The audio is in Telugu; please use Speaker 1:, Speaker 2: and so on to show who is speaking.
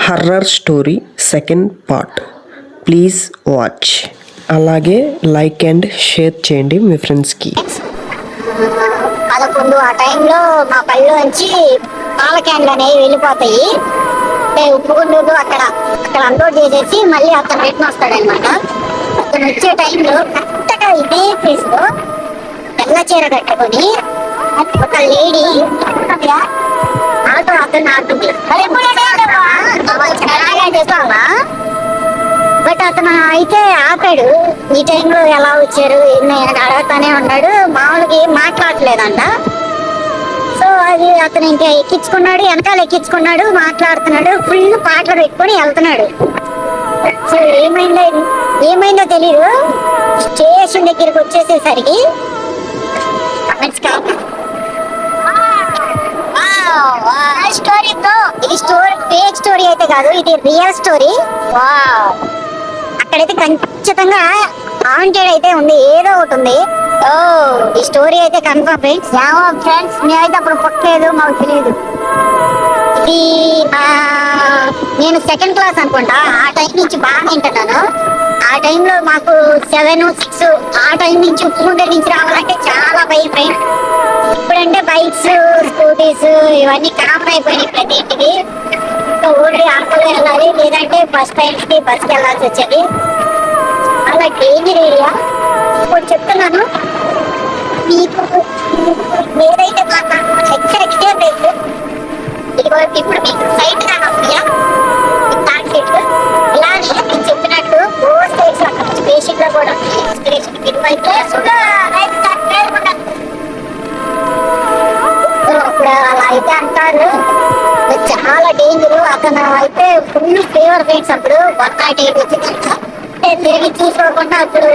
Speaker 1: Horror story second part. Please watch. అలాగే లైక్ అండ్ షేర్ చేయండి మీ ఫ్రెండ్స్కి.
Speaker 2: 11 ఆ టైంలో మా పళ్ళలోంచి పాల క్యాన్లు అనేవి వెళ్ళిపోతాయి. ఉప్పుగుండూరు అక్కడ అన్లోడ్ చేసేసి మళ్ళీ అతను రిటర్న్ వస్తాడనమాట. అతను వచ్చే టైంలో కరెక్ట్గా ఇదే ప్లేస్ లో తెల్ల చీర కట్టుకొని ఒక లేడీ ఆటో అతను ఆడుతుంది. బట్ అతను అయితే ఆపాడు. ఈ టైంలో ఎలా వచ్చారు ఎన్ని అడుగుతానే ఉన్నాడు. మామూలుగా ఏం మాట్లాడలేదంట. సో అది అతను ఇంకా ఎక్కించుకున్నాడు, వెనకాల ఎక్కించుకున్నాడు, మాట్లాడుతున్నాడు, ఫుల్ పాటలు పెట్టుకొని వెళ్తున్నాడు. సో ఏమైందో తెలీదు. స్టేషన్ దగ్గరికి వచ్చేసేసరికి ఇది స్టోరీ ఫేక్ స్టోరీ అయితే కాదు, ఇది రియల్ స్టోరీ. అక్కడైతే ఖచ్చితంగా హాంటెడ్ అయితే ఉంది, ఏదో ఒకటి ఉంది. ఈ స్టోరీ అయితే కన్ఫర్మ్ ఫ్రెండ్స్. నేనైతే అప్పుడు పుట్టలేదు, మాకు తెలియదు. ఇది నేను సెకండ్ క్లాస్ అనుకుంటా. ఆ టైం నుంచి బాగా వింటున్నాను. ఆ టైంలో మాకు 7, 6 ఆ టైం నుంచి ఉప్పుగుండ నుంచి రావాలంటే చాలా భయం ఫ్రెండ్. ఇప్పుడంటే బైక్స్, స్కూటీస్ ఇవన్నీ కామన్ అయిపోయినాయి ప్రతి ఇంటికి. ఓన్లీ ఆటోలో వెళ్ళాలి, లేదంటే బస్ స్టాండ్కి బస్కి వెళ్ళాల్సి వచ్చేది. అలా డేంజర్ ఏరియా. ఇప్పుడు చెప్తున్నాను మీకు, ఏదైతే హెచ్చరికే ప్లేస్. ఇప్పుడు మీకు సైట్ కానీ వస్తాయా థర్డ్ సీట్ ఇలానే నేను చెప్పినట్టు 4 స్టేట్స్ అక్కడ స్టేషన్ లో కూడా ఇన్స్పిరేషన్ అప్పుడు అలా అయితే అంటారు. చాలా డేంజర్. అతను అయితే ఫుల్ ఫేవర్ ఫ్రెండ్స్. అప్పుడు 108 వచ్చిందంట. తిరిగి చూసుకోకుండా అప్పుడు